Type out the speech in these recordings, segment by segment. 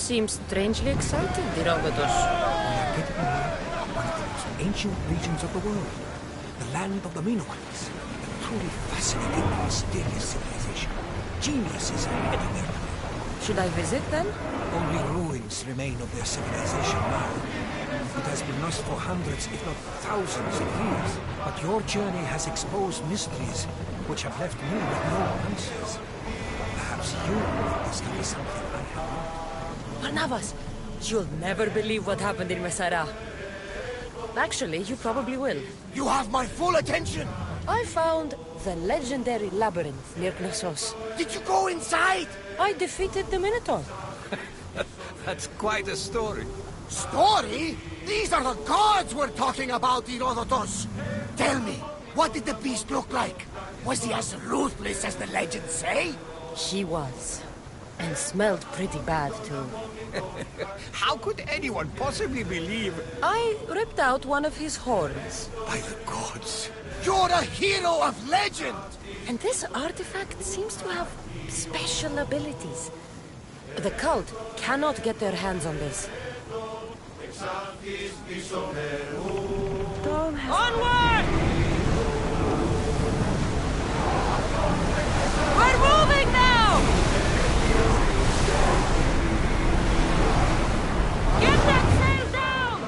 seem strangely excited, Herodotus. We are getting near one of the most ancient regions of the world. The land of the Minoans. A truly fascinating and mysterious civilization. Geniuses are anywhere. Should I visit then? Only ruins remain of their civilization now. It has been lost for hundreds, if not thousands of years. But your journey has exposed mysteries which have left me with no answers. Perhaps you will discover something I have not. Barnabas, you'll never believe what happened in Messara. Actually, you probably will. You have my full attention! I found the legendary labyrinth near Knossos. Did you go inside? I defeated the Minotaur. That's quite a story. Story? These are the gods we're talking about, Herodotus! Tell me, what did the beast look like? Was he as ruthless as the legends say? He was. And smelled pretty bad, too. How could anyone possibly believe... I ripped out one of his horns. By the gods! You're a hero of legend! And this artifact seems to have special abilities. The cult cannot get their hands on this. Onward! We're moving now! Get that sail down!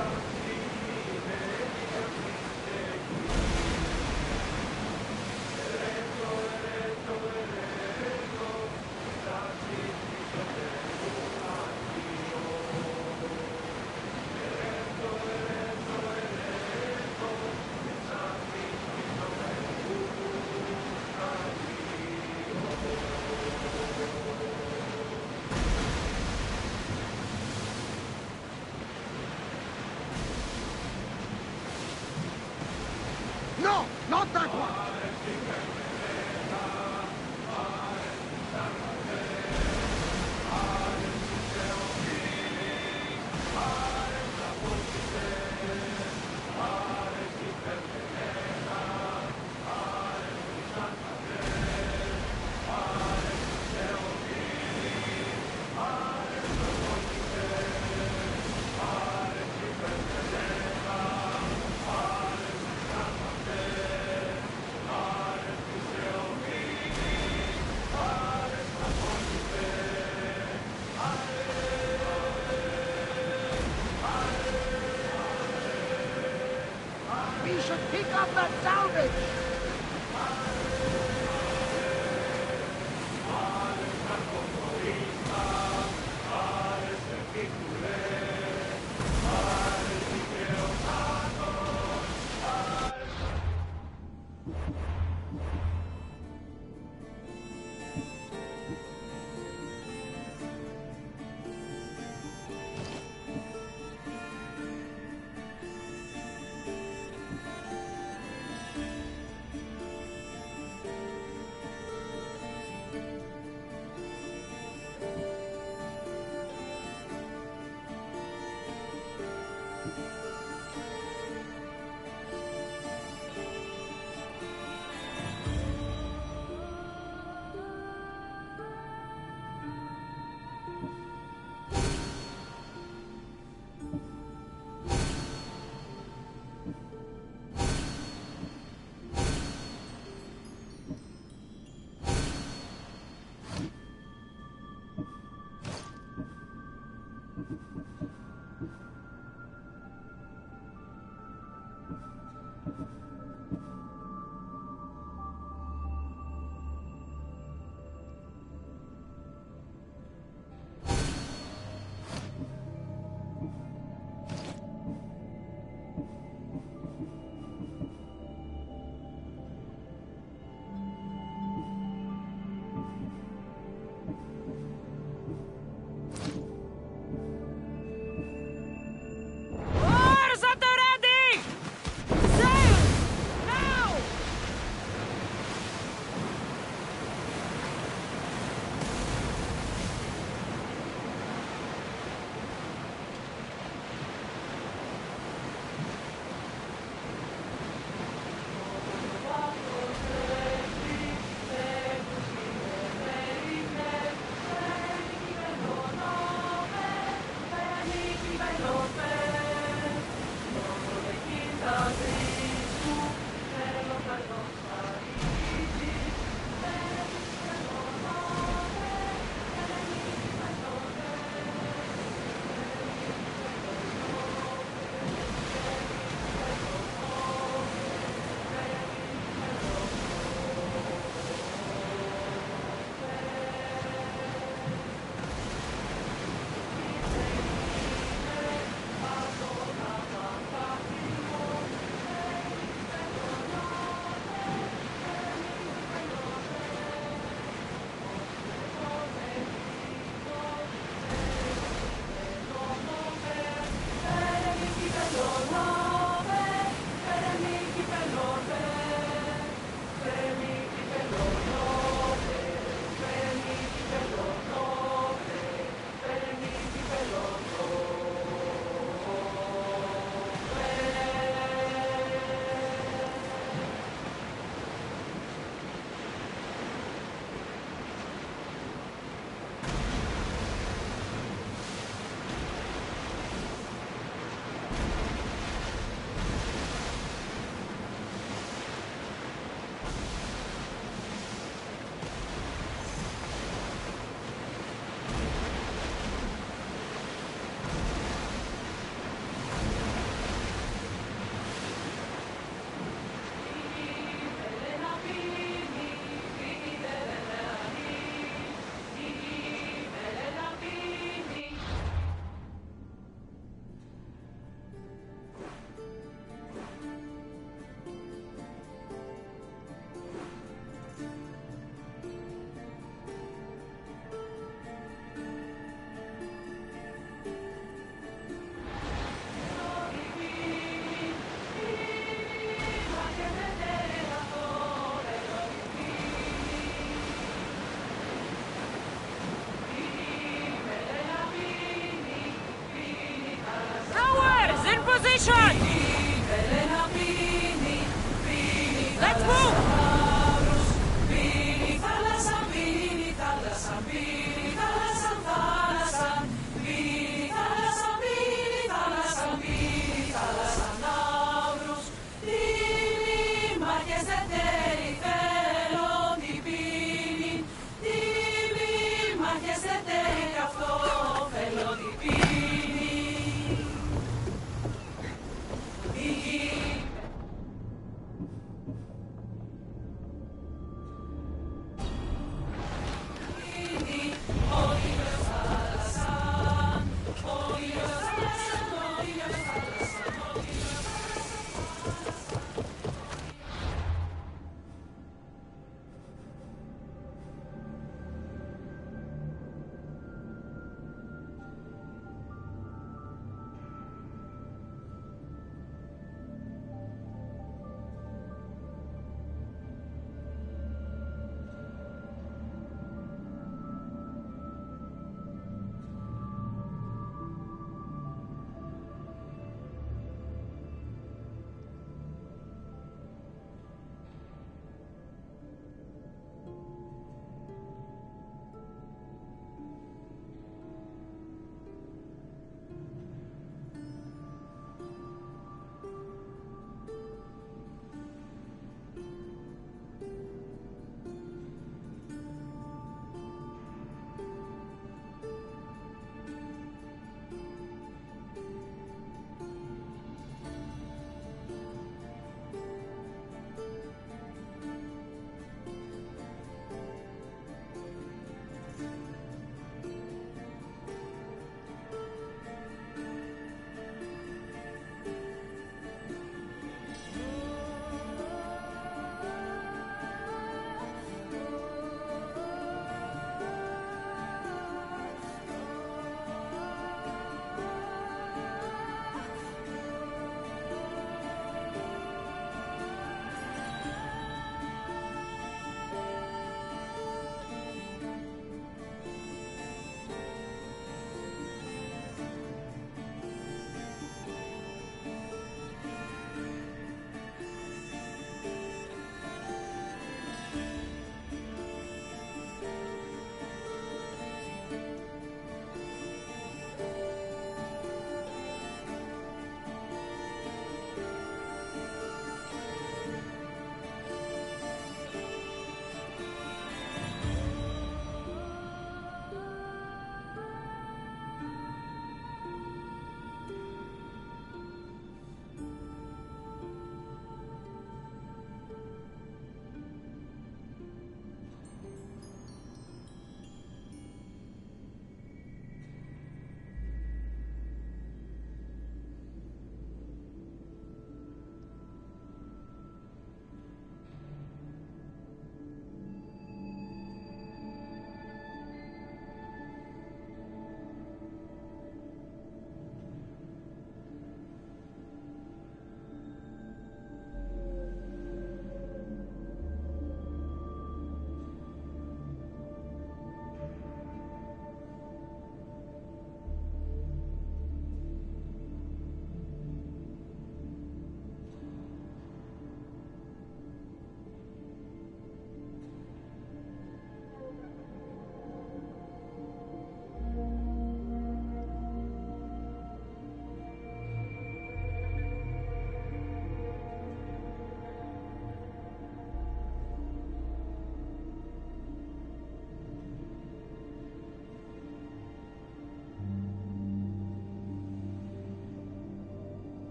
No, not that one! We should pick up that salvage! position! Let's move!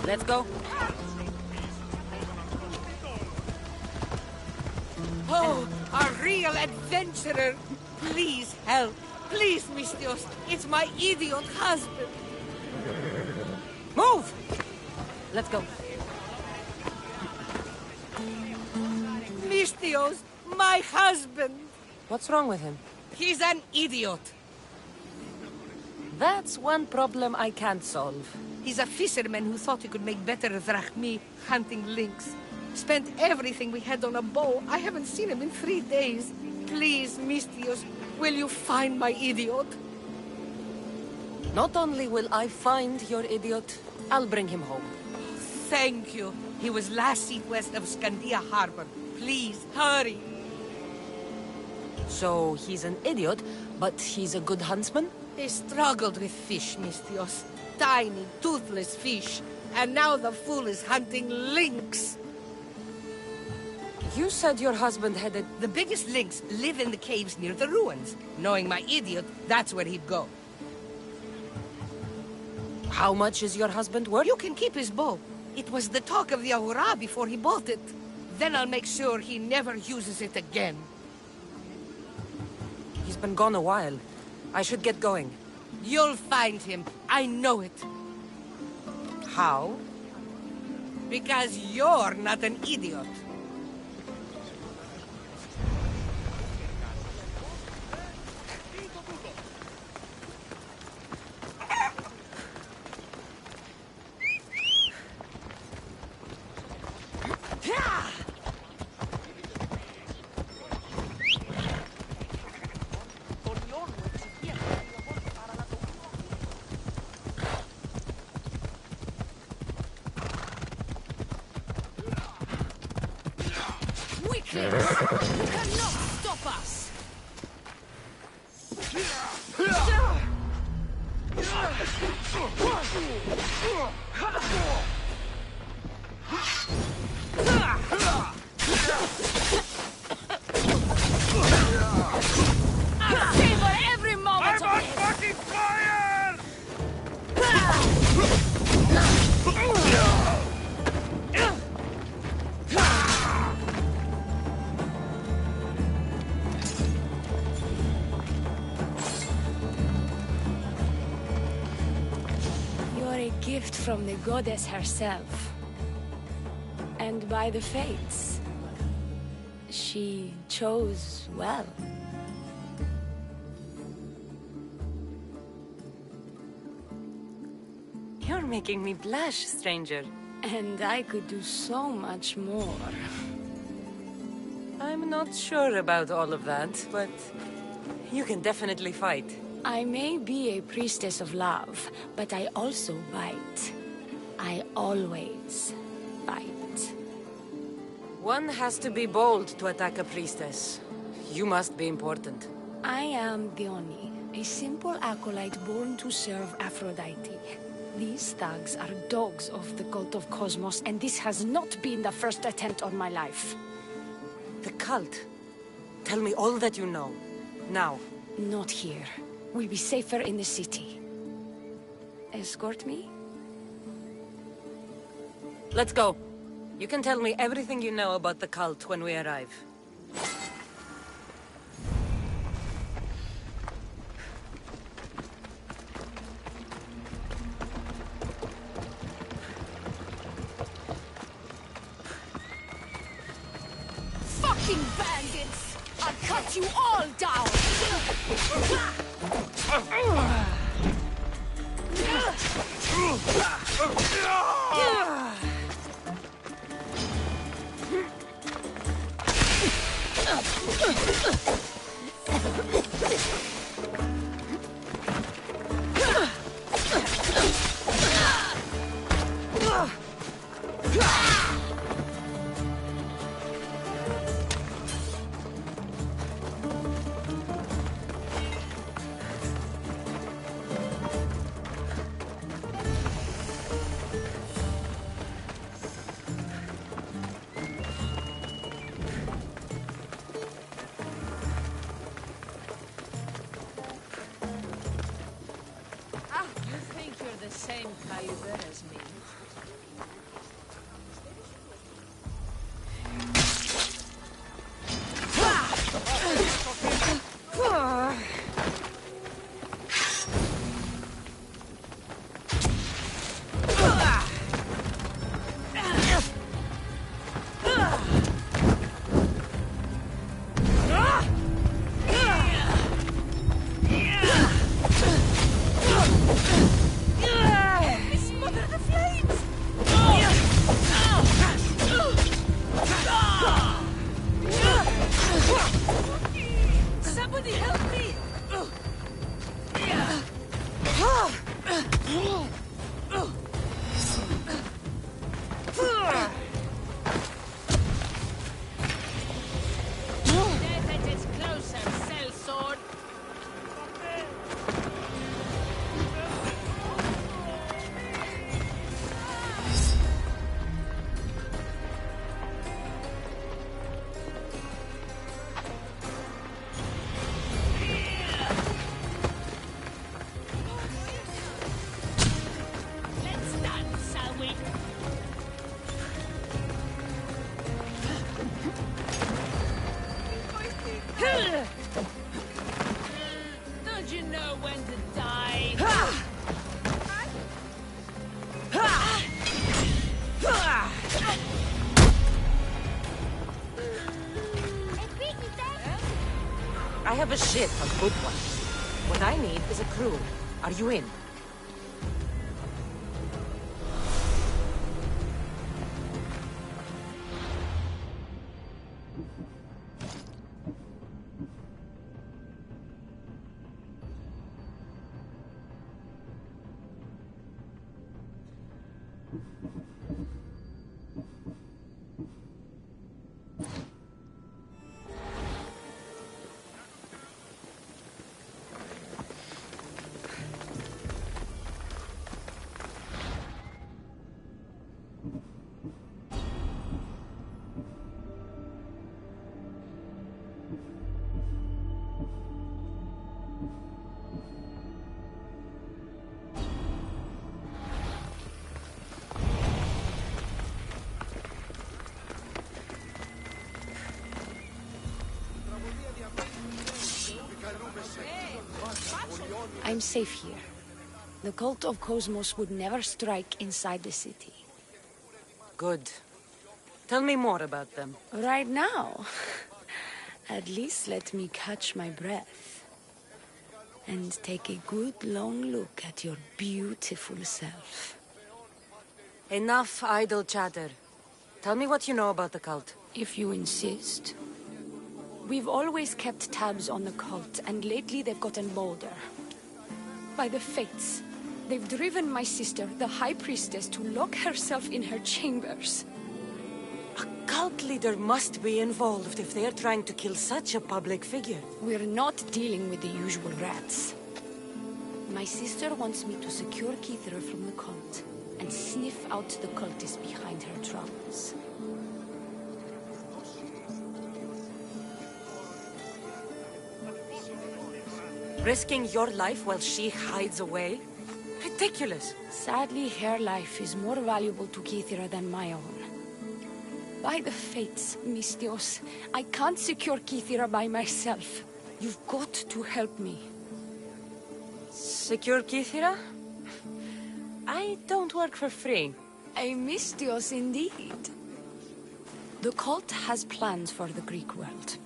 Let's go. Oh, a real adventurer! Please help! Please, Mistios! It's my idiot husband! Move! Let's go. Mistios! My husband! What's wrong with him? He's an idiot! That's one problem I can't solve. He's a fisherman who thought he could make better drachmi hunting lynx. Spent everything we had on a bow. I haven't seen him in 3 days. Please, Mistios, will you find my idiot? Not only will I find your idiot, I'll bring him home. Thank you. He was last seen west of Scandia Harbor. Please, hurry. So he's an idiot, but he's a good huntsman? They struggled with fish, Mistios. Tiny, toothless fish. And now the fool is hunting lynx. You said your husband had a... The biggest lynx live in the caves near the ruins. Knowing my idiot, that's where he'd go. How much is your husband worth? You can keep his bow. It was the talk of the Ahura before he bought it. Then I'll make sure he never uses it again. He's been gone a while. I should get going. You'll find him. I know it. How? Because you're not an idiot. You cannot stop us! I'll savor every moment of this! Fucking fire! You're a gift from the goddess herself. And by the fates, she chose well. You're making me blush, stranger. And I could do so much more. I'm not sure about all of that, but you can definitely fight. I may be a priestess of love, but I also bite. I always bite. One has to be bold to attack a priestess. You must be important. I am Dione, a simple acolyte born to serve Aphrodite. These thugs are dogs of the cult of Cosmos, and this has not been the first attempt on my life. The cult. Tell me all that you know. Now. Not here. We'll be safer in the city. Escort me? Let's go. You can tell me everything you know about the cult when we arrive. Fucking bandits! I'll cut you all down! Somebody help me! Death at its closer, sellsword. Let's dance, shall we? Don't you know when to die? I have a ship, a good one. What I need is a crew. Are you in? I'm safe here. The cult of Cosmos would never strike inside the city. Good. Tell me more about them. Right now? At least let me catch my breath. And take a good long look at your beautiful self. Enough idle chatter. Tell me what you know about the cult. If you insist. We've always kept tabs on the cult, and lately they've gotten bolder. By the fates, they've driven my sister, the High Priestess, to lock herself in her chambers. A cult leader must be involved if they're trying to kill such a public figure. We're not dealing with the usual rats. My sister wants me to secure Keithra from the cult, and sniff out the cultists behind her troubles. Risking your life while she hides away? Ridiculous. Sadly, her life is more valuable to Keithra than my own. By the fates, Mistios, I can't secure Keithra by myself. You've got to help me. Secure Keithra? I don't work for free. A Mistios indeed. The cult has plans for the Greek world.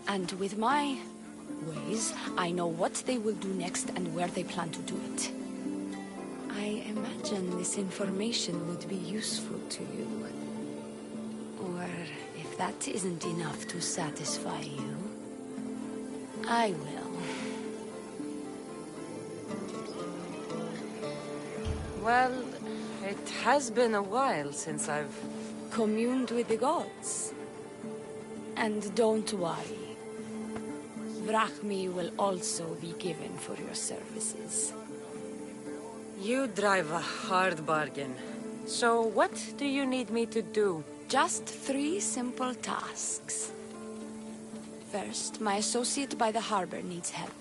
And with my ways, I know what they will do next and where they plan to do it. I imagine this information would be useful to you. Or if that isn't enough to satisfy you, I will. Well, it has been a while since I've Communed with the gods. And don't worry. Vrachmi will also be given for your services. You drive a hard bargain. So what do you need me to do? Just 3 simple tasks. First, my associate by the harbor needs help.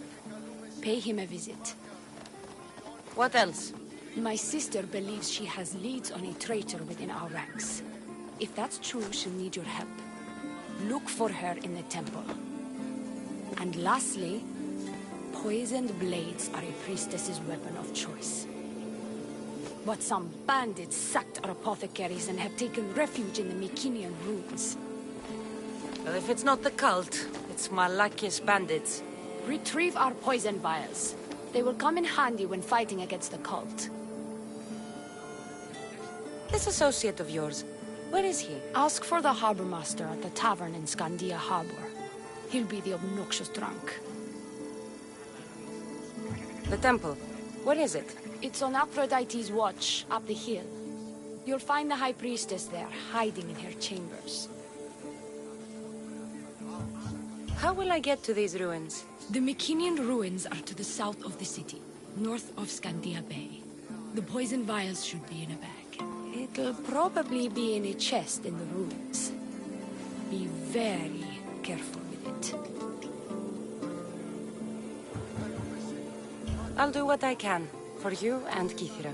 Pay him a visit. What else? My sister believes she has leads on a traitor within our ranks. If that's true, she'll need your help. Look for her in the temple. And lastly, poisoned blades are a priestess's weapon of choice. But some bandits sacked our apothecaries and have taken refuge in the Mycenaean ruins. Well, if it's not the cult, it's Malakis bandits. Retrieve our poison vials. They will come in handy when fighting against the cult. This associate of yours, where is he? Ask for the harbor master at the tavern in Scandia Harbor. He'll be the obnoxious drunk. The temple. Where is it? It's on Aphrodite's watch, up the hill. You'll find the High Priestess there, hiding in her chambers. How will I get to these ruins? The Mycenaean ruins are to the south of the city, north of Scandia Bay. The poison vials should be in a bag. It'll probably be in a chest in the ruins. Be very careful with it. I'll do what I can, for you and Kithira.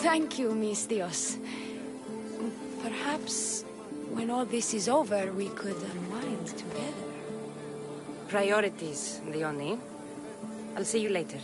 Thank you, Miss Dios. Perhaps, when all this is over, we could unwind together. Priorities, Dione. I'll see you later.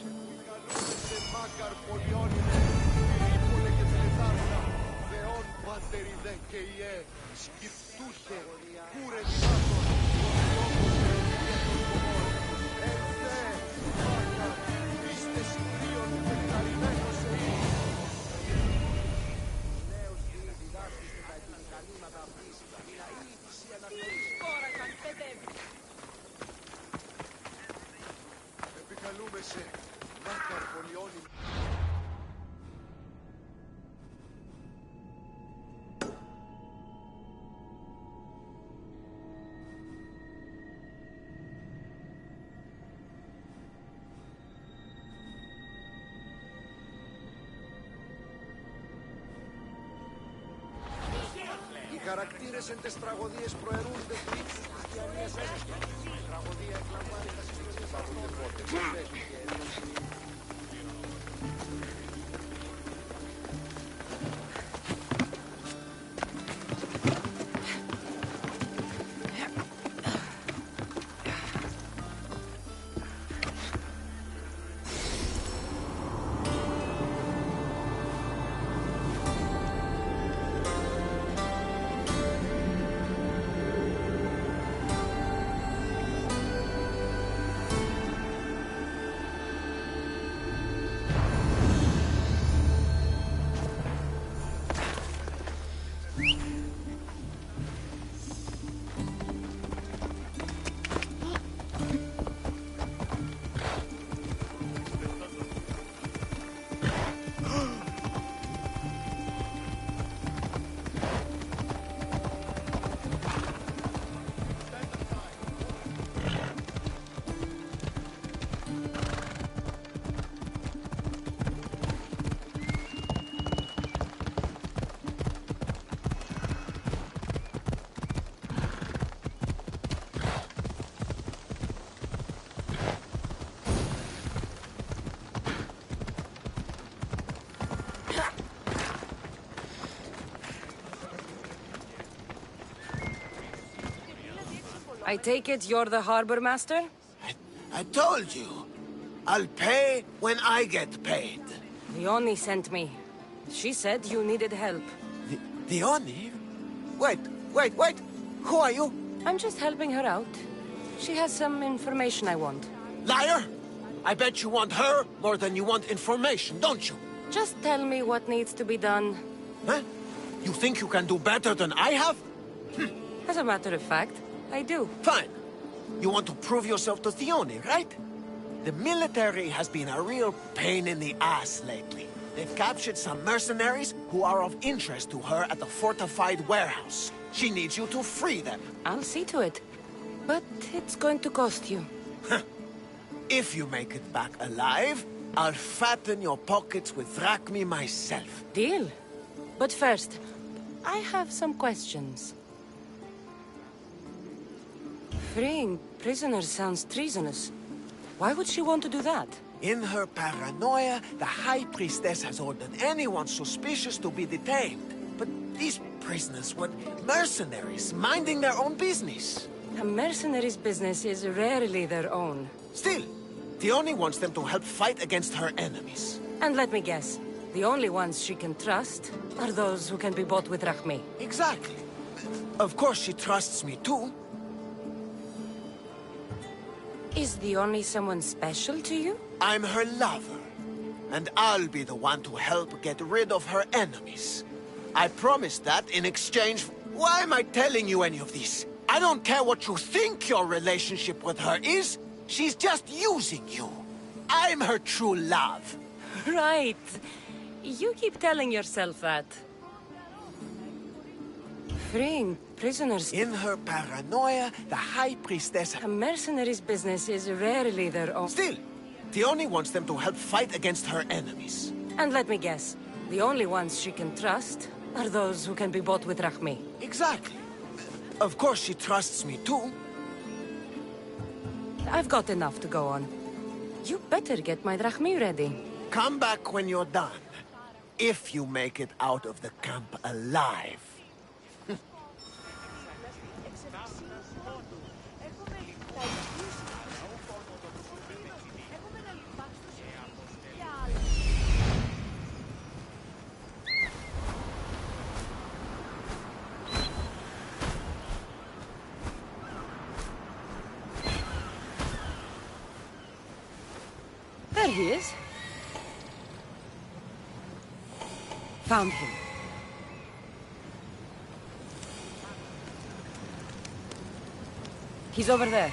Οι χαρακτήρες εν τες τραγωδίες προαιρούνται του ύψους της διανοίας έστω. Η τραγωδία εκλαμβάνει τα συστήματα πότε. I take it you're the harbor master? I told you. I'll pay when I get paid. Dione sent me. She said you needed help. Dione? Wait. Who are you? I'm just helping her out. She has some information I want. Liar! I bet you want her more than you want information, don't you? Just tell me what needs to be done. Huh? You think you can do better than I have? As a matter of fact, I do. Fine. You want to prove yourself to Dione, right? The military has been a real pain in the ass lately. They've captured some mercenaries who are of interest to her at the fortified warehouse. She needs you to free them. I'll see to it. But it's going to cost you. If you make it back alive, I'll fatten your pockets with drachmi myself. Deal. But first, I have some questions. Freeing prisoners sounds treasonous. Why would she want to do that? In her paranoia, the High Priestess has ordered anyone suspicious to be detained. But these prisoners were mercenaries, minding their own business. A mercenary's business is rarely their own. Still, Dione wants them to help fight against her enemies. And let me guess, the only ones she can trust are those who can be bought with drachmi. Exactly. Of course she trusts me too. Is Dione someone special to you? I'm her lover. And I'll be the one to help get rid of her enemies. I promised that in exchange... Why am I telling you any of this? I don't care what you think your relationship with her is. She's just using you. I'm her true love. Right. You keep telling yourself that. Freeing prisoners. In her paranoia, the High Priestess... A mercenary's business is rarely their own. Still, Theoni wants them to help fight against her enemies. And let me guess, the only ones she can trust are those who can be bought with Rahmi. Exactly. Of course she trusts me too. I've got enough to go on. You better get my Rahmi ready. Come back when you're done. If you make it out of the camp alive. There he is. Found him. He's over there.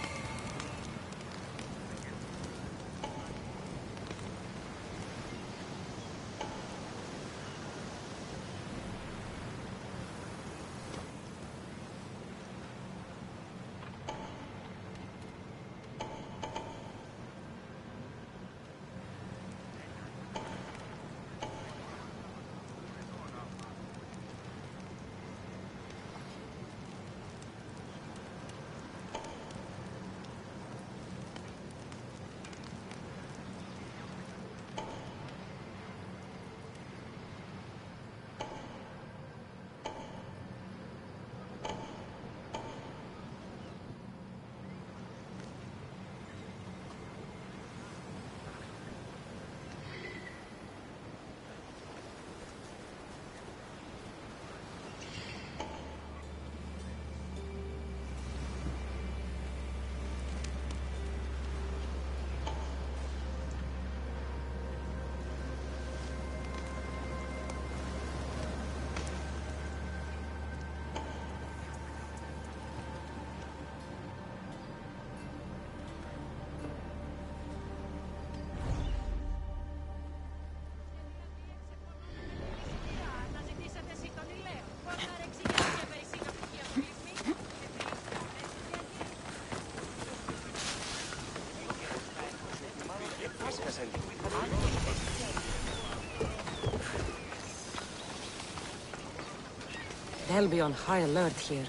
They'll be on high alert here.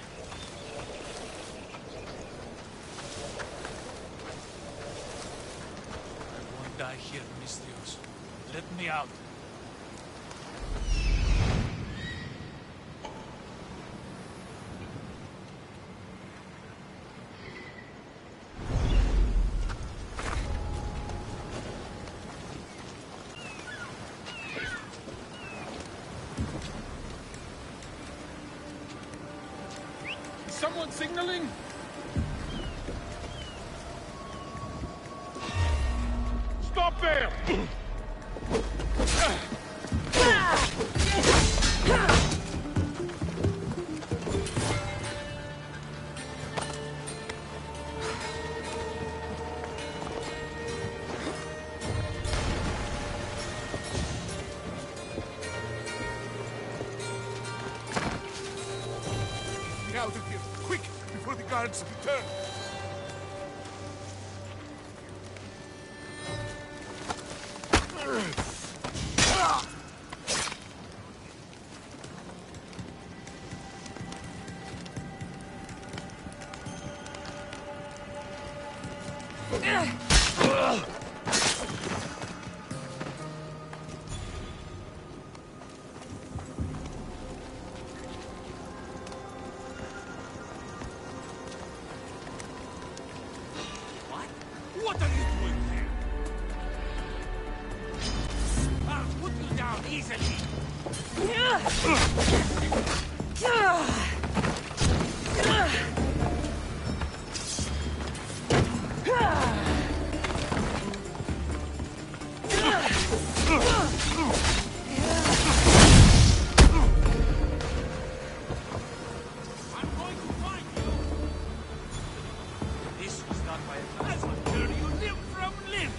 I won't die here, Mistrios. Let me out. Someone signaling? Stop there! Get out of here, quick, before the guards return! What are you doing here? I'll put you down easily. I'm going to find you. This was not my plan. That's what you live from live.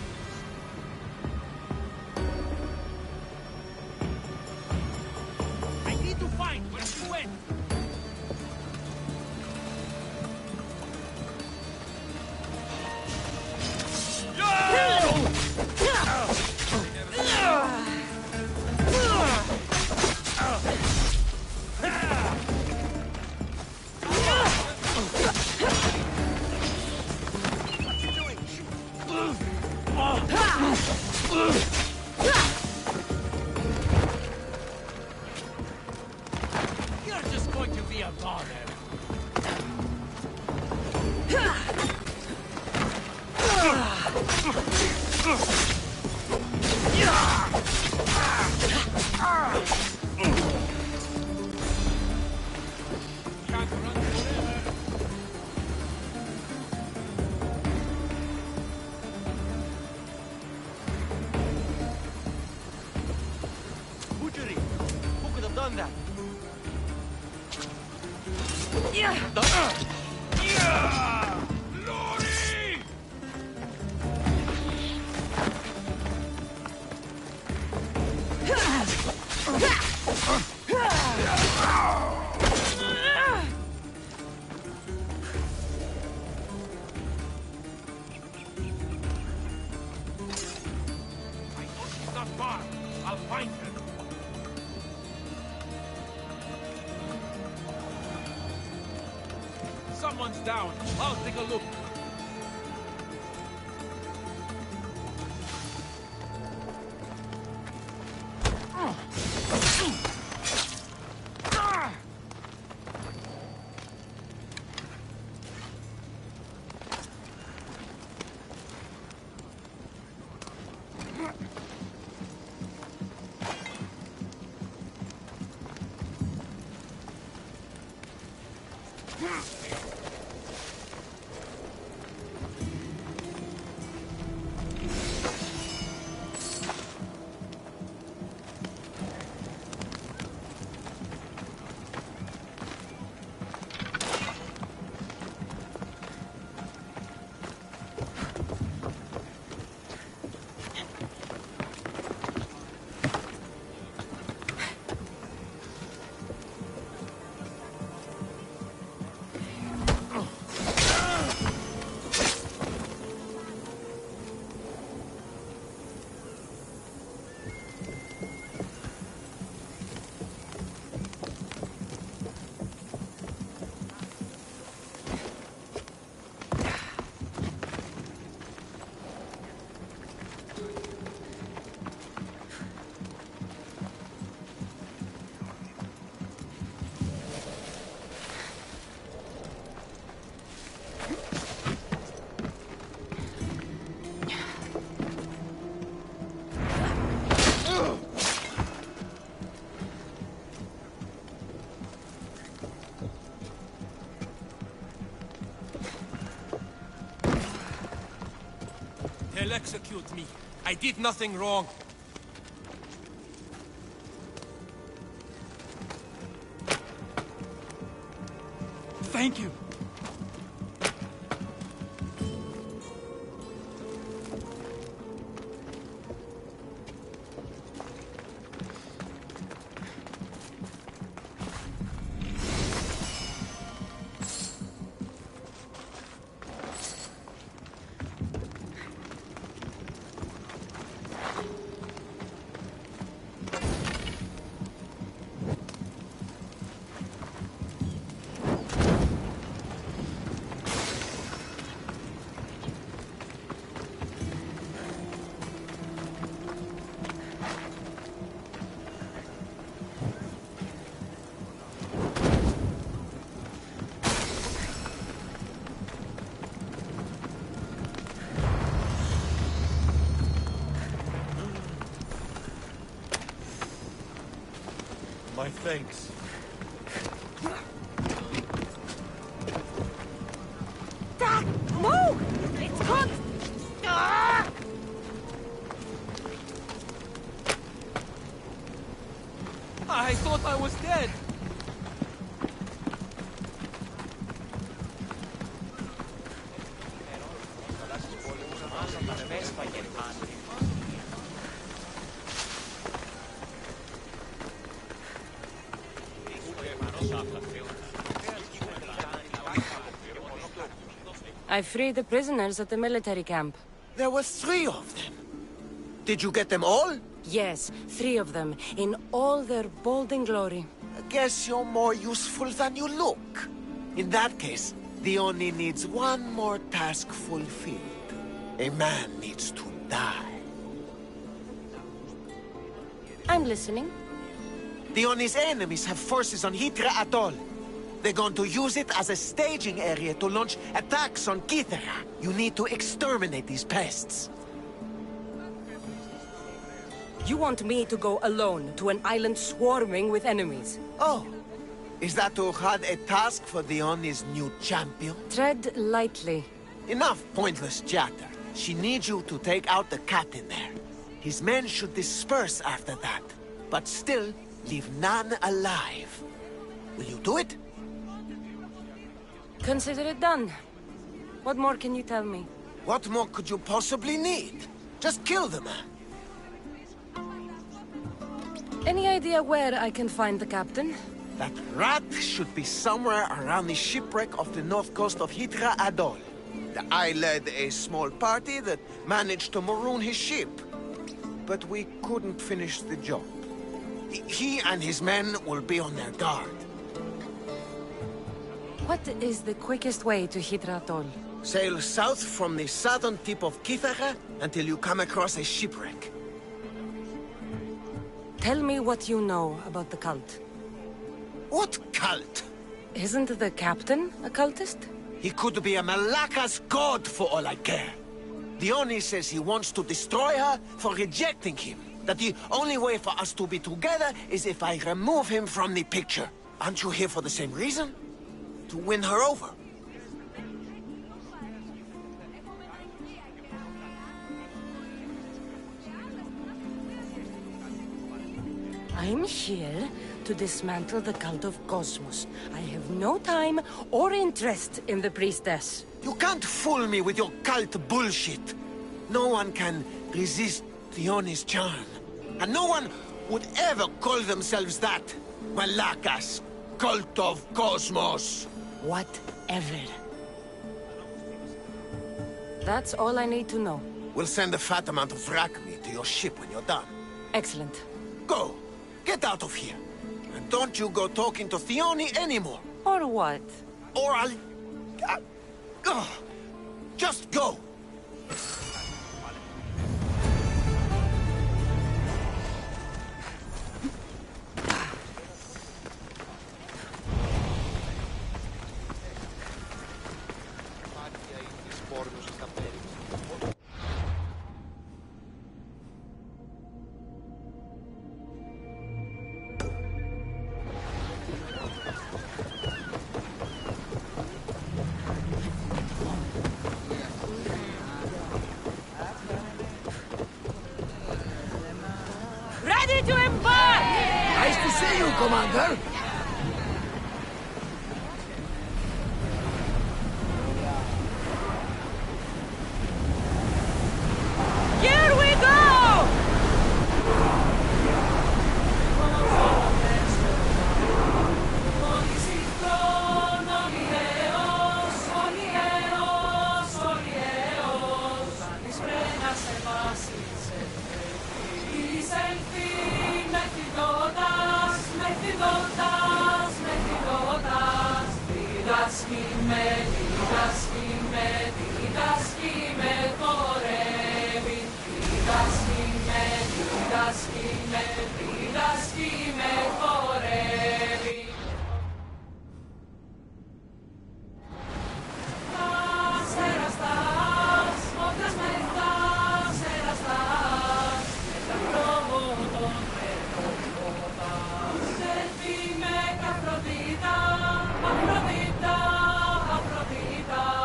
You're just going to be a bother. Can't run forever. Butchery! Who could have done that? Glory! I know she's not far. I'll find her. Someone's down. I'll take a look. They'll execute me. I did nothing wrong. Thank you. My thanks. No! It's caught! I thought I was dead. I freed the prisoners at the military camp. There were 3 of them. Did you get them all? Yes, 3 of them, in all their bold and glory. I guess you're more useful than you look. In that case, Dione needs one more task fulfilled. A man needs to die. I'm listening. Dioni's enemies have forces on Hydra Atoll. They're going to use it as a staging area to launch attacks on Kythera. You need to exterminate these pests. You want me to go alone to an island swarming with enemies? Oh, is that too hard a task for Dioni's new champion? Tread lightly. Enough pointless chatter. She needs you to take out the captain there. His men should disperse after that, but still leave none alive. Will you do it? Consider it done. What more can you tell me? What more could you possibly need? Just kill the man. Any idea where I can find the captain? That rat should be somewhere around the shipwreck off the north coast of Hydra Atoll. I led a small party that managed to maroon his ship. But we couldn't finish the job. He and his men will be on their guard. What is the quickest way to Hydra Atoll? Sail south from the southern tip of Kythera until you come across a shipwreck. Tell me what you know about the cult. What cult? Isn't the captain a cultist? He could be a Malaka's god for all I care. Dione says he wants to destroy her for rejecting him. That the only way for us to be together is if I remove him from the picture. Aren't you here for the same reason? To win her over. I'm here to dismantle the cult of Cosmos. I have no time or interest in the priestess. You can't fool me with your cult bullshit. No one can resist Dione's charm. And no one would ever call themselves that. Malaka's cult of Cosmos. Whatever. That's all I need to know. We'll send a fat amount of wrack meat to your ship when you're done. Excellent. Go. Get out of here. And don't you go talking to Thione anymore. Or what? Or I'll... just go. Ready to embark! Nice to see you, Commander. Here we go!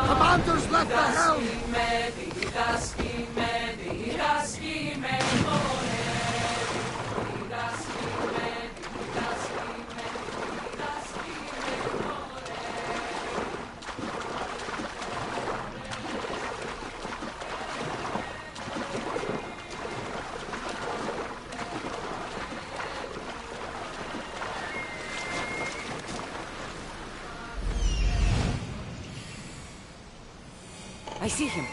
Commander's left the helm! I see him.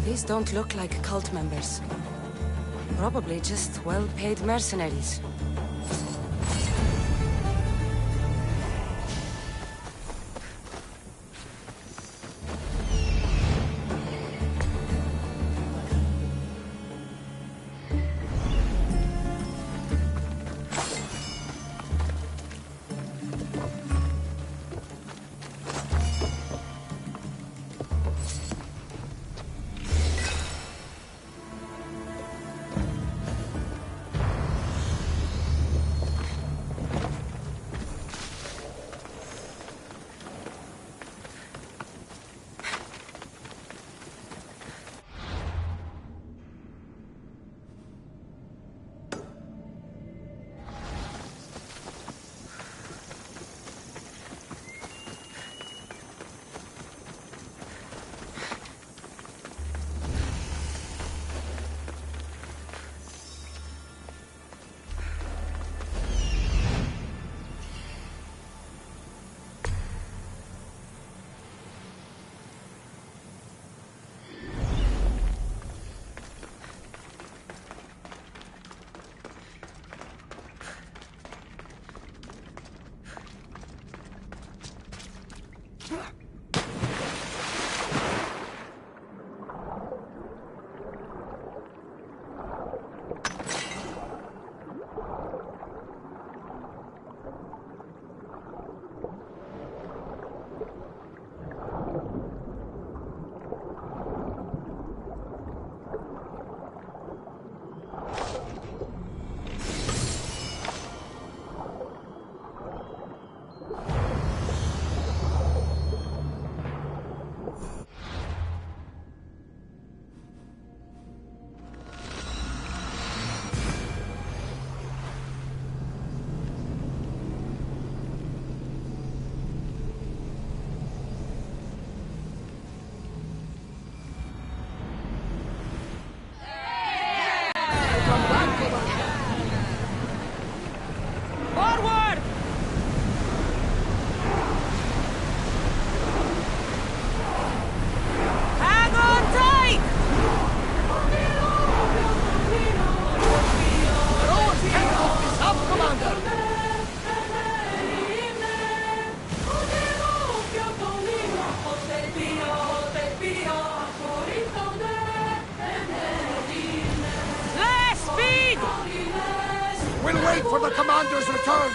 These don't look like cult members. Probably just well-paid mercenaries. Wait for the commander's return!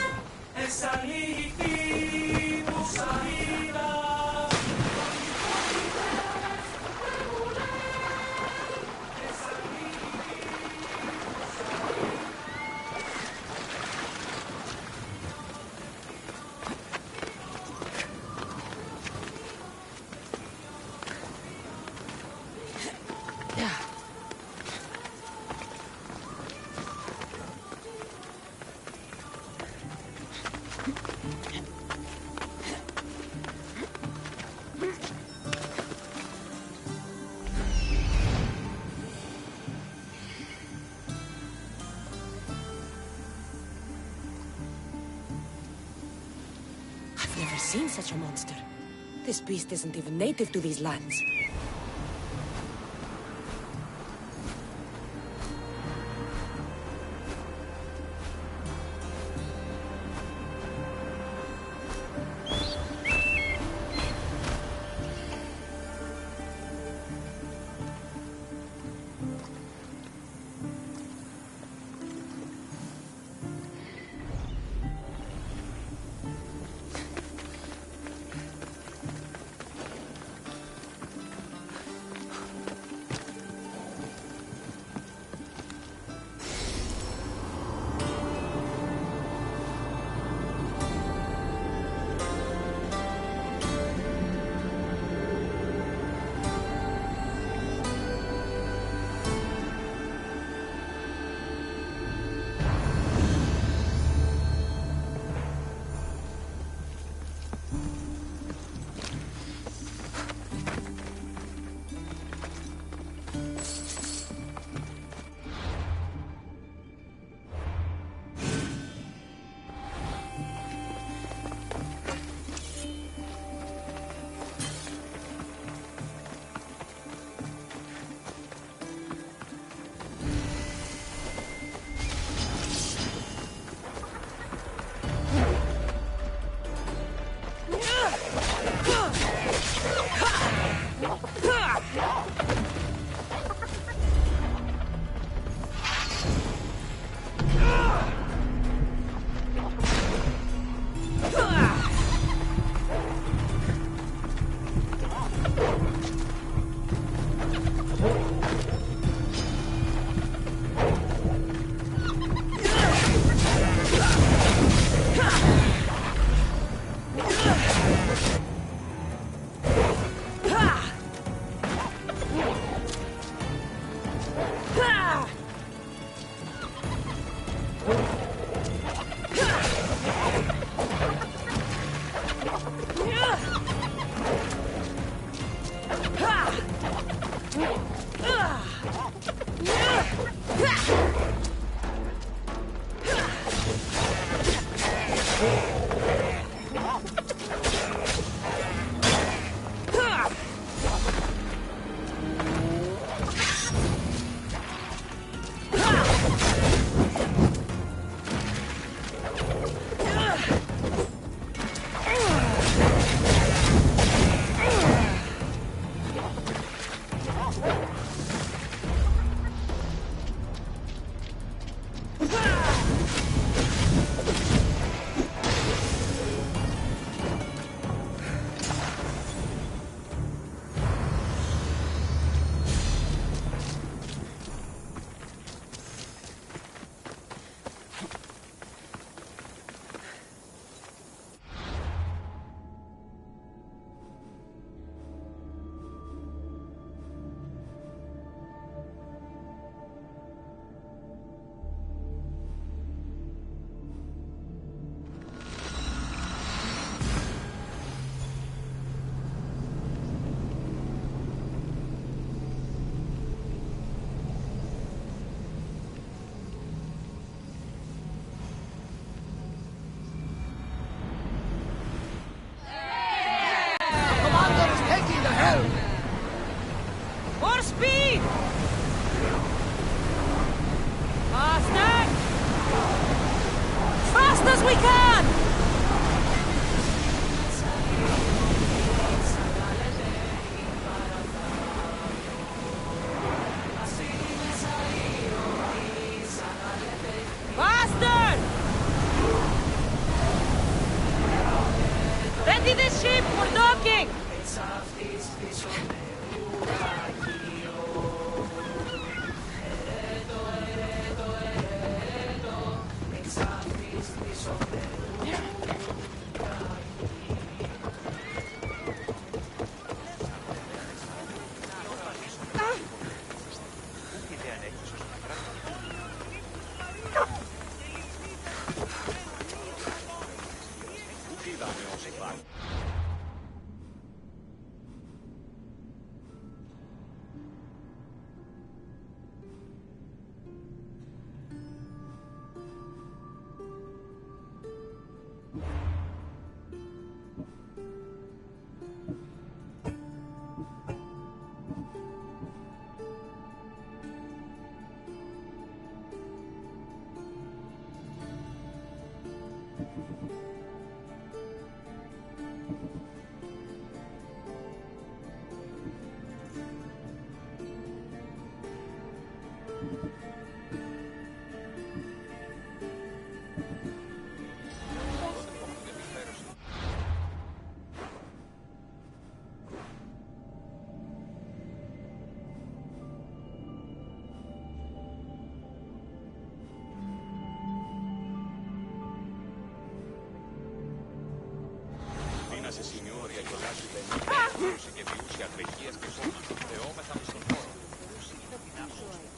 I've never seen such a monster. This beast isn't even native to these lands. More speed! Faster! Fast as we can! Faster! Ready the ship for docking!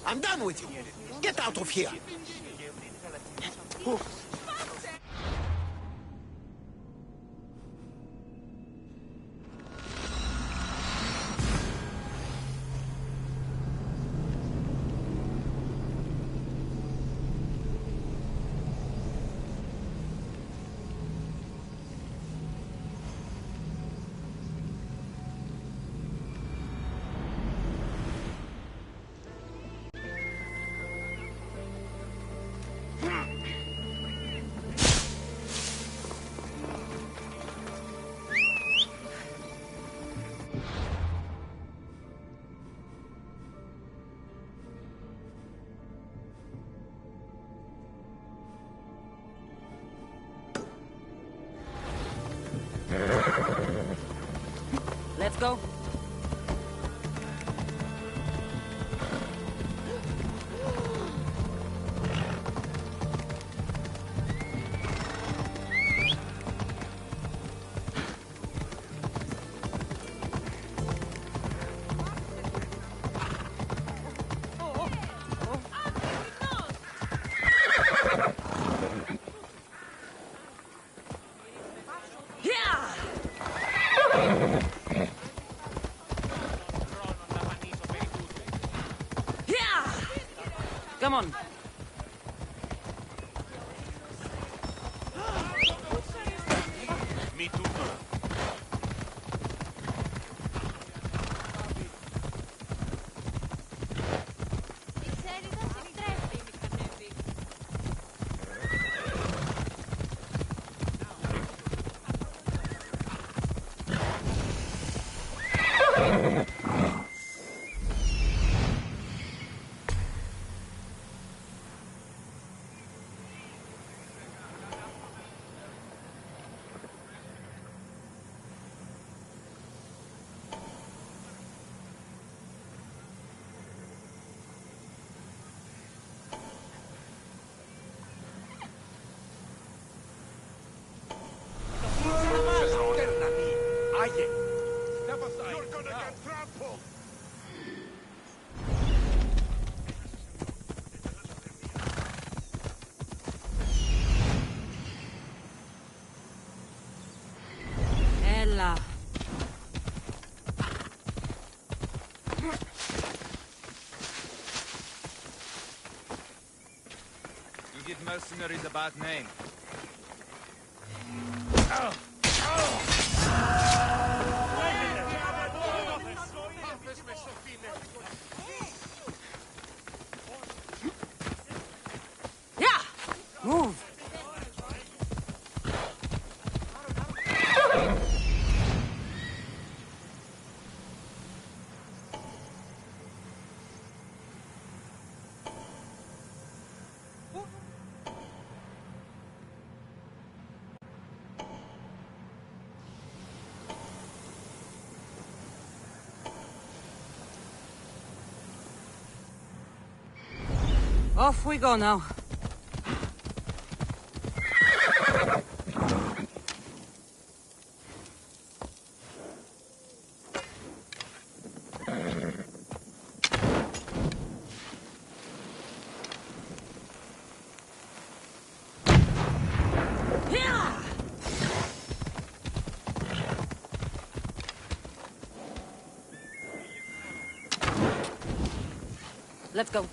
I'm done with you. Get out of here. Let's go. Come on. Me too. You're gonna get trampled! Ella. You give mercenaries a bad name. Yeah! Move! Off we go now. Let's go.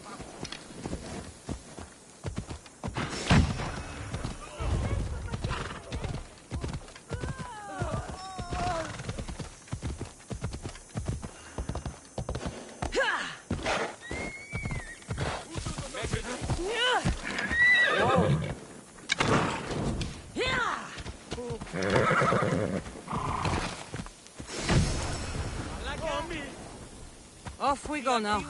Off we go now.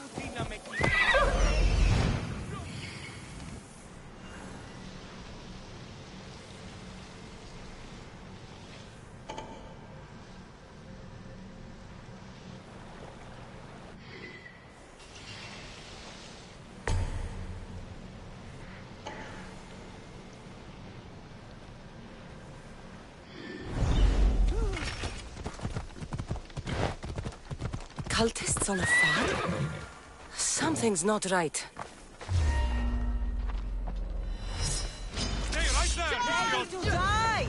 Cultists on a farm? Something's not right. Stay right there! Ready to die!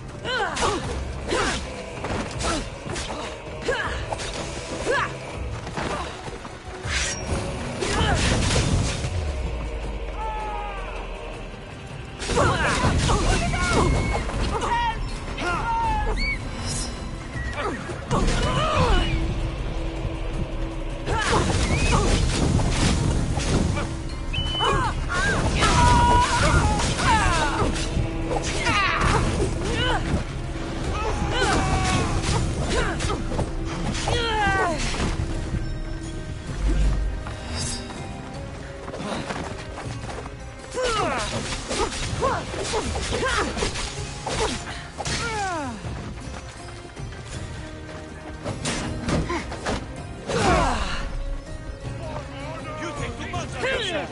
You take too much of yourself!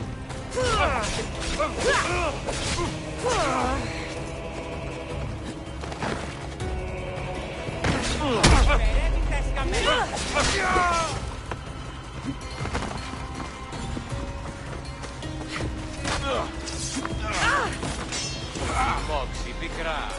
Foxy, pick it up.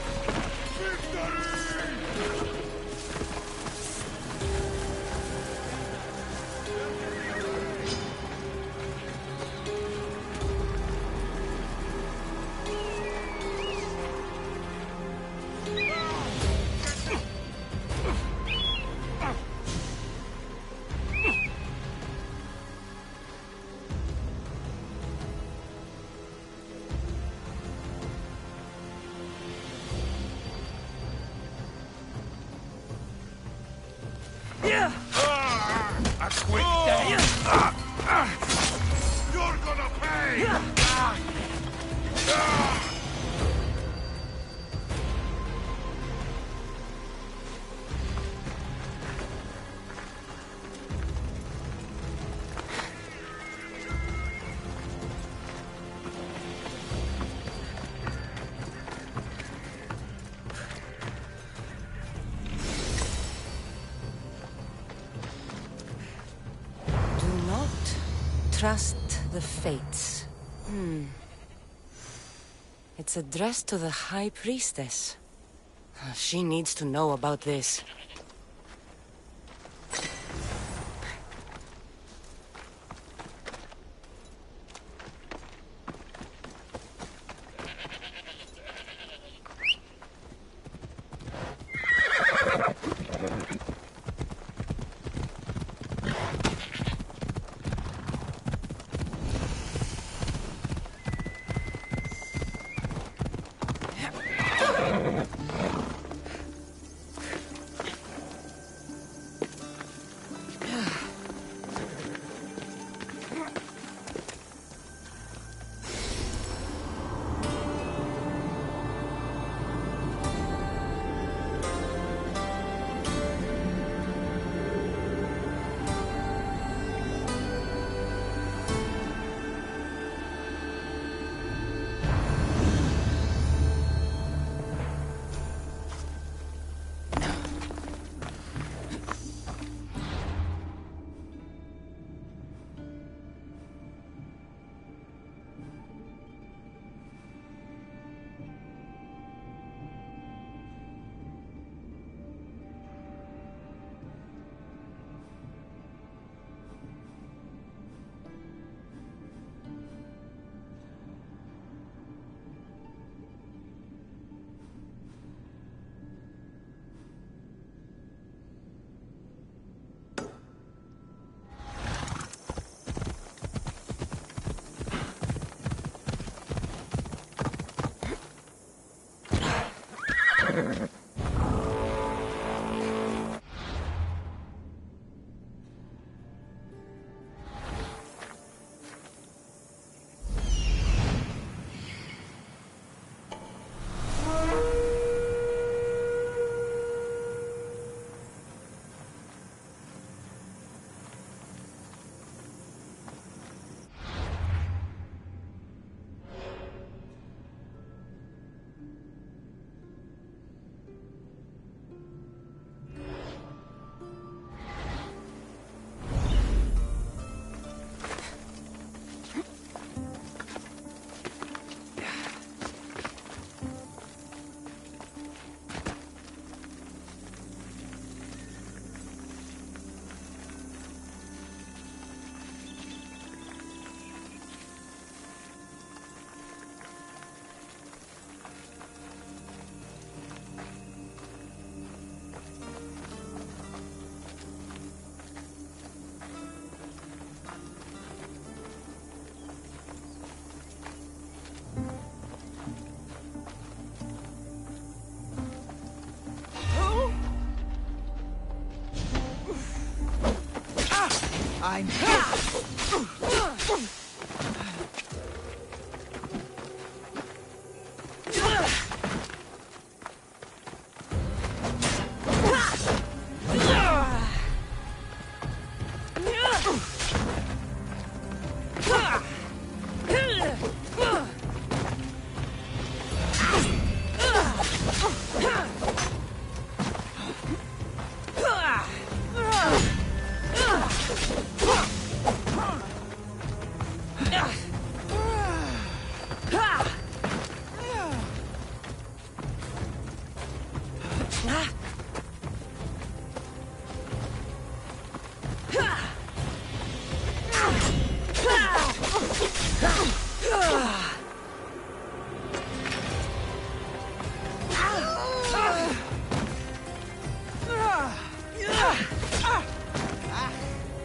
A quick death! You're gonna pay! Trust the fates. It's addressed to the High Priestess. She needs to know about this. I'm here!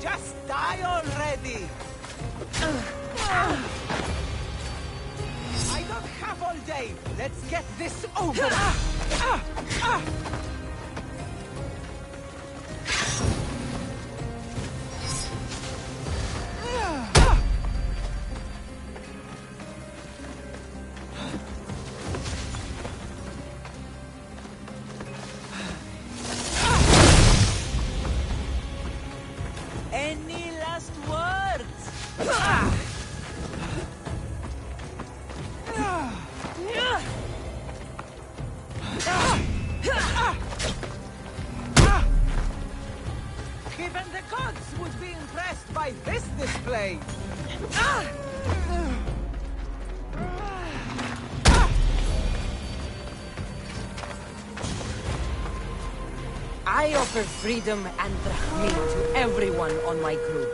Just die already! I don't have all day. Let's get this over. way. I offer freedom and drachmi to everyone on my crew.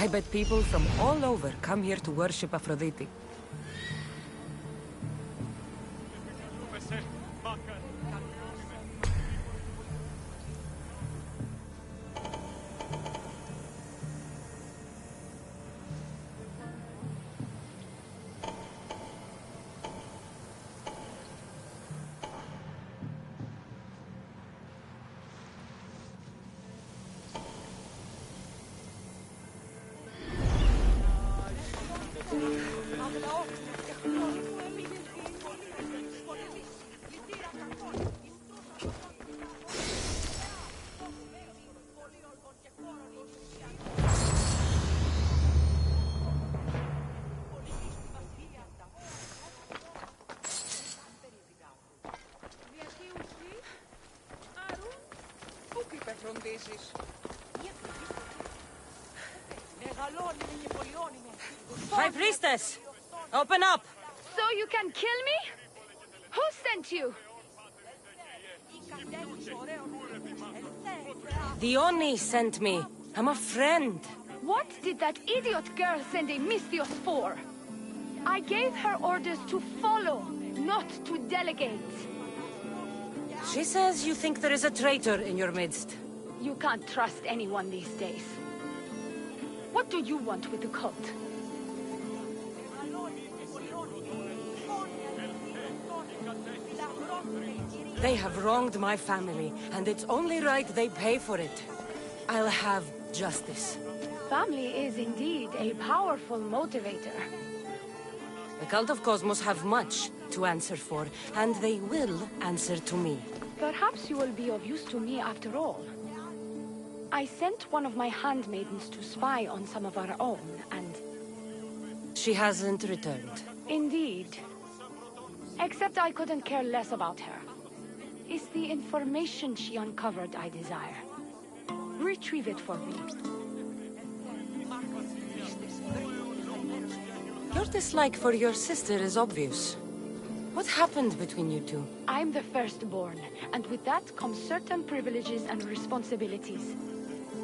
I bet people from all over come here to worship Aphrodite. High Priestess! Open up! So you can kill me? Who sent you? The Oni sent me. I'm a friend. What did that idiot girl send a Misthios for? I gave her orders to follow, not to delegate. She says you think there is a traitor in your midst. You can't trust anyone these days. What do you want with the cult? They have wronged my family, and it's only right they pay for it. I'll have justice. Family is indeed a powerful motivator. The Cult of Cosmos have much to answer for, and they will answer to me. Perhaps you will be of use to me after all. I sent one of my handmaidens to spy on some of our own, and... She hasn't returned. Indeed. Except I couldn't care less about her. It's the information she uncovered I desire. Retrieve it for me. Your dislike for your sister is obvious. What happened between you two? I'm the firstborn, and with that comes certain privileges and responsibilities.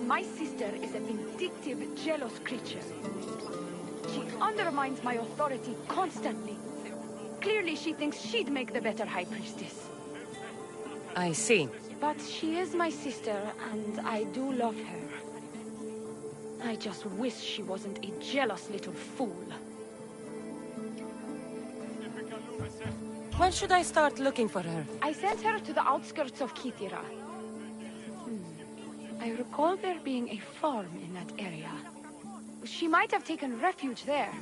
My sister is a vindictive, jealous creature. She undermines my authority constantly. Clearly she thinks she'd make the better High Priestess. I see. But she is my sister, and I do love her. I just wish she wasn't a jealous little fool. Where should I start looking for her? I sent her to the outskirts of Kithira. I recall there being a farm in that area. She might have taken refuge there.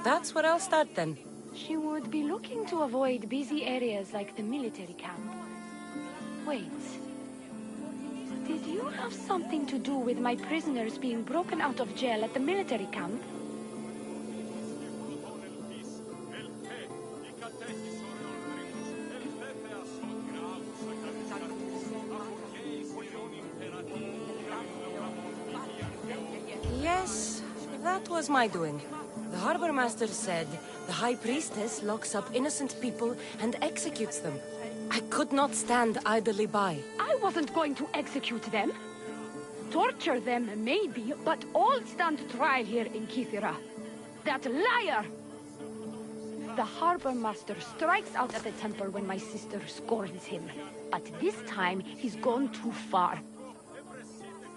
That's where I'll start then. She would be looking to avoid busy areas like the military camp. Wait. Did you have something to do with my prisoners being broken out of jail at the military camp? Yes, that was my doing. The harbor master said the High Priestess locks up innocent people and executes them. I could not stand idly by. I wasn't going to execute them. Torture them, maybe, but all stand trial here in Kithira. That liar! The harbor master strikes out at the temple when my sister scorns him. But this time, he's gone too far.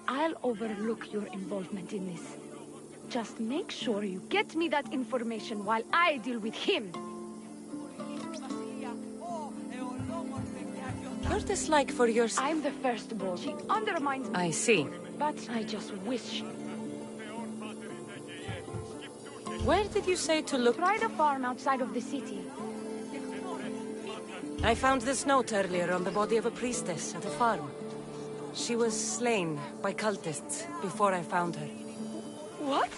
I'll overlook your involvement in this. Just make sure you get me that information while I deal with him. Your dislike for your... I'm the firstborn. She undermines me. I see. But I just wish... Where did you say to look? Try the farm outside of the city. I found this note earlier on the body of a priestess at a farm. She was slain by cultists before I found her. What?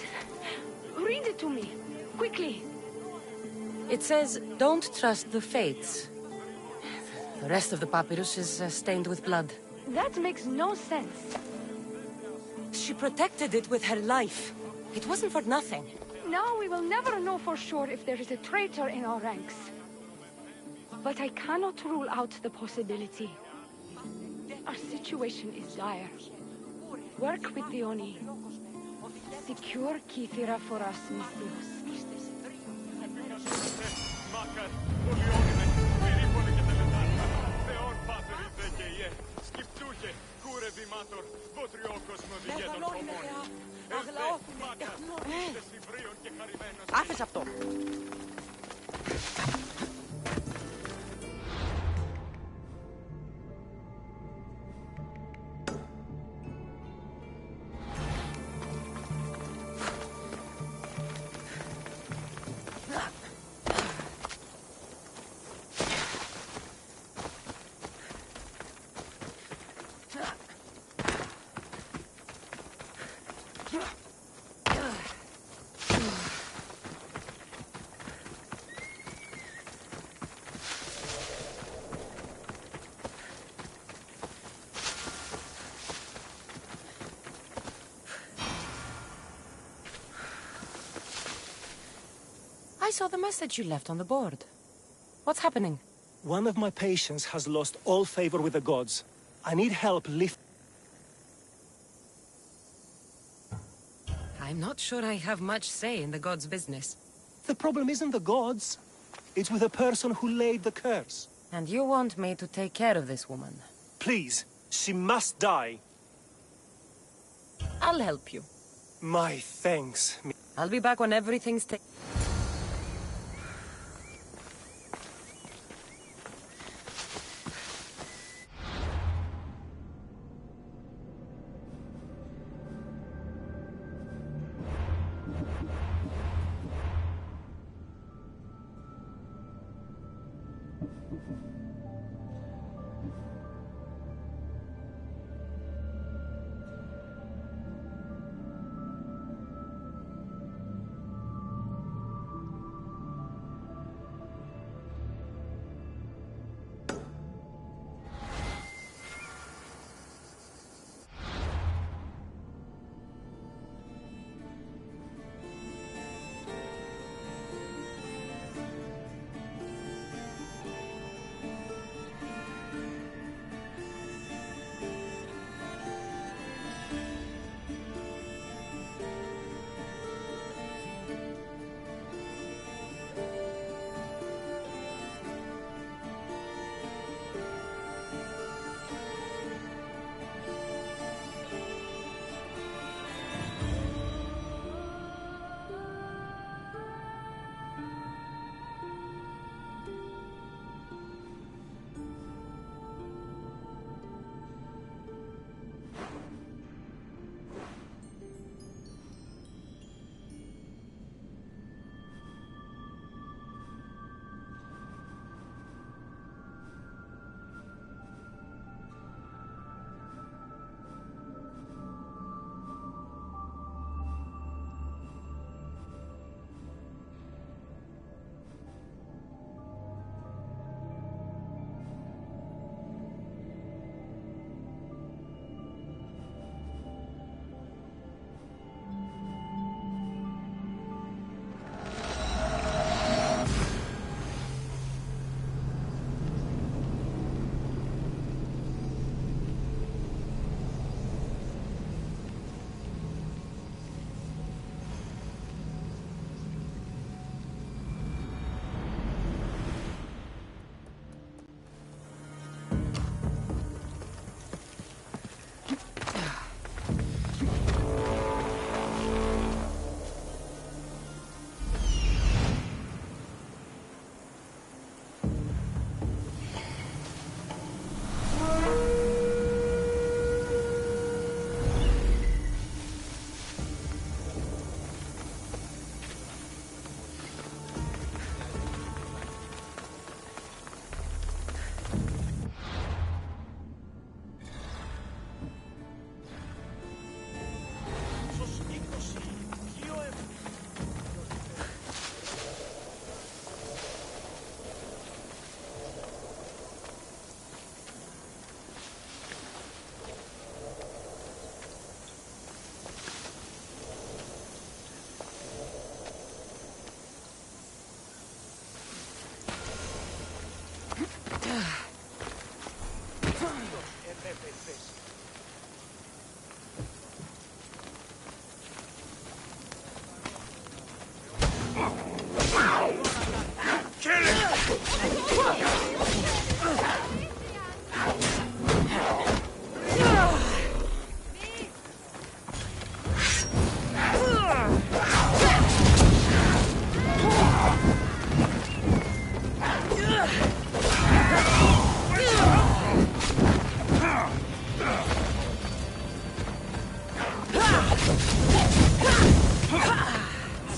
Read it to me, quickly. It says, don't trust the fates. The rest of the papyrus is stained with blood. That makes no sense. She protected it with her life. It wasn't for nothing. Now we will never know for sure if there is a traitor in our ranks. But I cannot rule out the possibility. Our situation is dire. Work with the Oni. Secure Kithira for us, Mistios. Άφησε αυτό. I saw the message you left on the board. What's happening? One of my patients has lost all favor with the gods. I need help lift... I'm not sure I have much say in the gods' business. The problem isn't the gods. It's with the person who laid the curse. And you want me to take care of this woman? Please, she must die. I'll help you. My thanks. I'll be back when everything's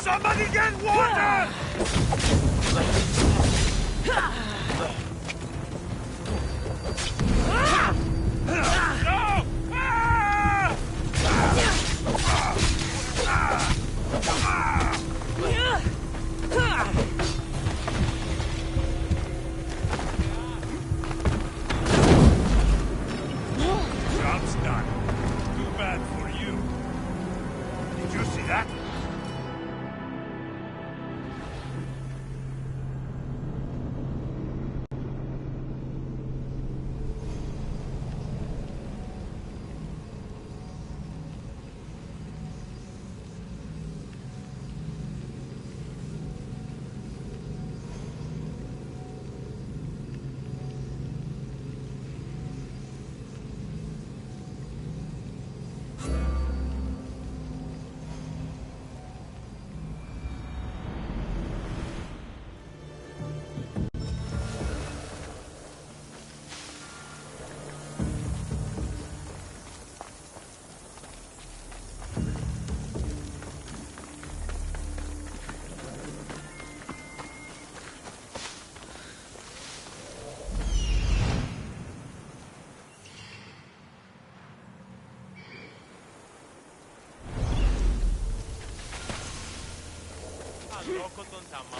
Somebody get water! Job's done. Too bad for you. Did you see that? Loco τον ταμά.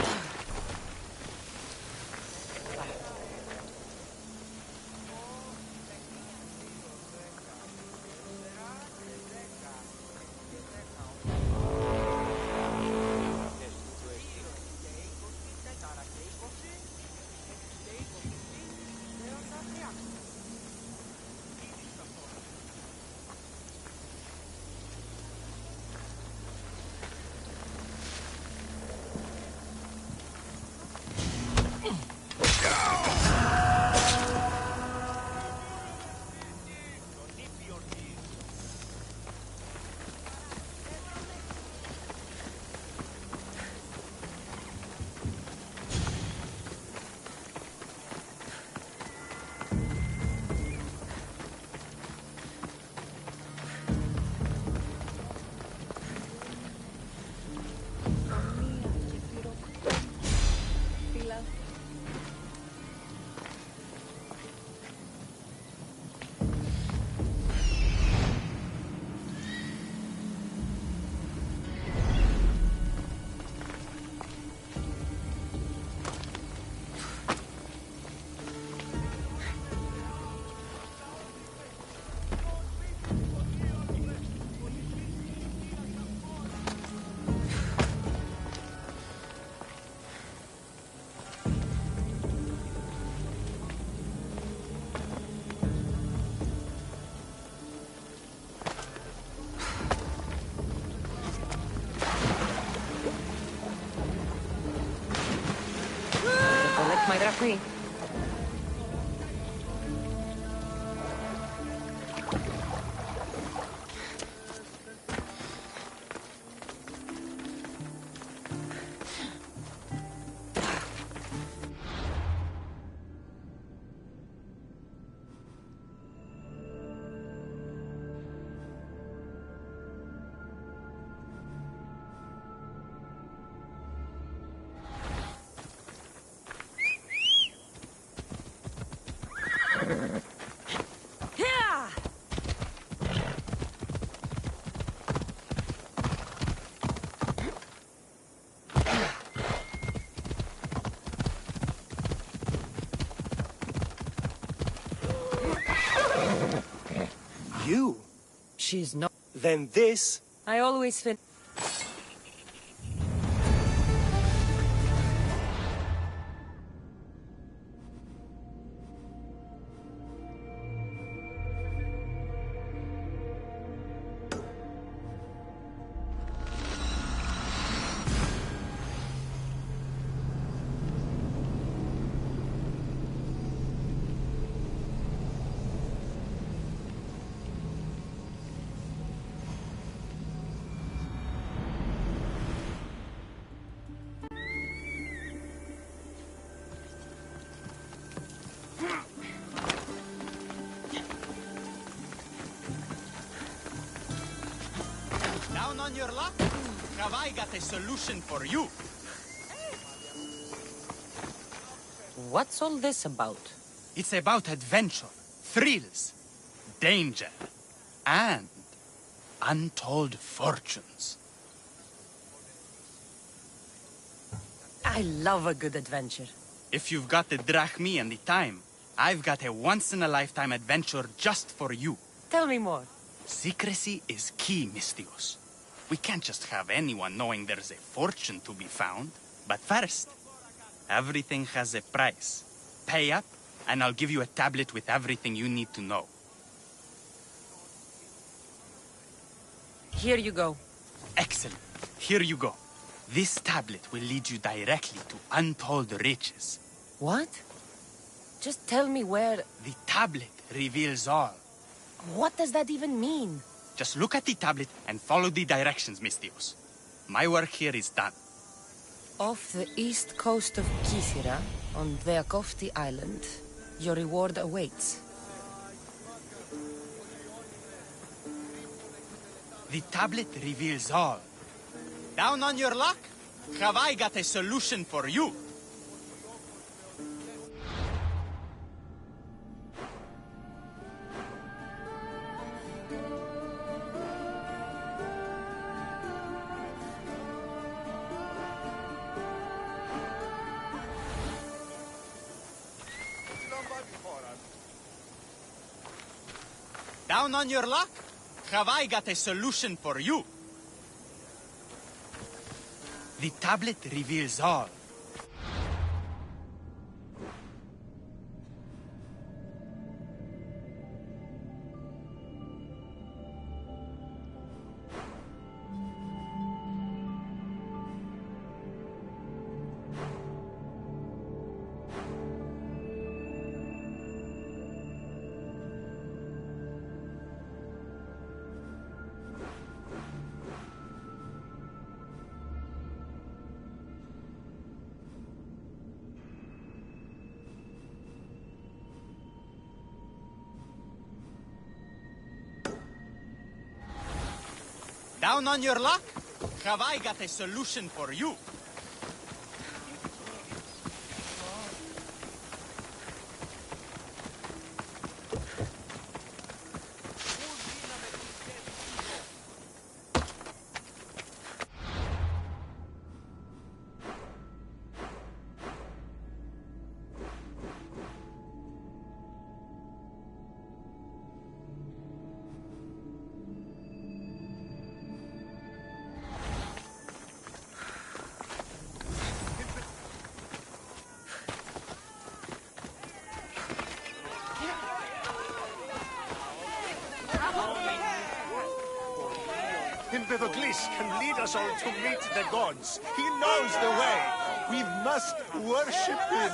My drachmi. You? She's not. Then this? I always fit. on your luck? Have I got a solution for you? What's all this about? It's about adventure, thrills, danger, and untold fortunes. I love a good adventure. If you've got the drachmi and the time, I've got a once-in-a-lifetime adventure just for you. Tell me more. Secrecy is key, Mistios. We can't just have anyone knowing there's a fortune to be found. But first, everything has a price. Pay up, and I'll give you a tablet with everything you need to know. Here you go. Excellent. Here you go. This tablet will lead you directly to untold riches. What? Just tell me where... The tablet reveals all. What does that even mean? Just look at the tablet and follow the directions, Mistios. My work here is done. Off the east coast of Kythera, on Veakofti Island, your reward awaits. The tablet reveals all. Down on your luck? Have I got a solution for you? Down on your luck? Have I got a solution for you? The tablet reveals all. Down on your luck? Have I got a solution for you? Empedocles can lead us all to meet the gods. He knows the way. We must worship him.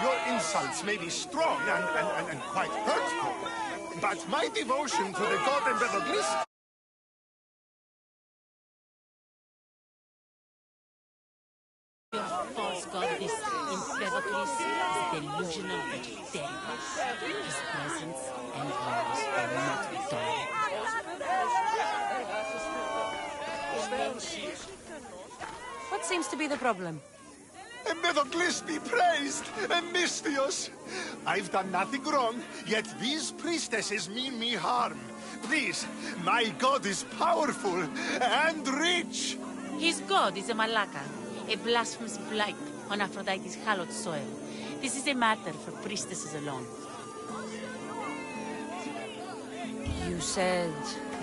Your insults may be strong and quite hurtful, but my devotion to the god Empedocles... Your false god, this Empedocles, is delusional vegetarian. His presence and laws are not tolerable. What seems to be the problem? Empedocles be praised, Mistios. I've done nothing wrong, yet these priestesses mean me harm. Please, my god is powerful and rich. His god is a Malaka, a blasphemous blight on Aphrodite's hallowed soil. This is a matter for priestesses alone. You said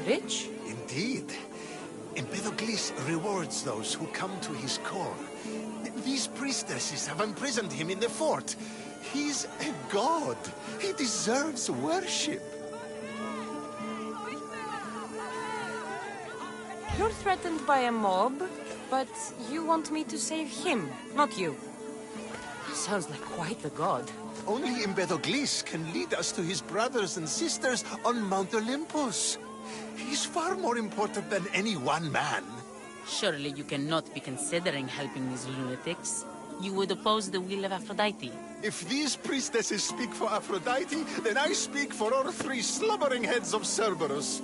rich? Indeed. Empedocles rewards those who come to his call. These priestesses have imprisoned him in the fort. He's a god. He deserves worship. You're threatened by a mob, but you want me to save him, not you. Sounds like quite the god. Only Empedocles can lead us to his brothers and sisters on Mount Olympus. He's far more important than any one man. Surely you cannot be considering helping these lunatics. You would oppose the will of Aphrodite. If these priestesses speak for Aphrodite, then I speak for all three slumbering heads of Cerberus.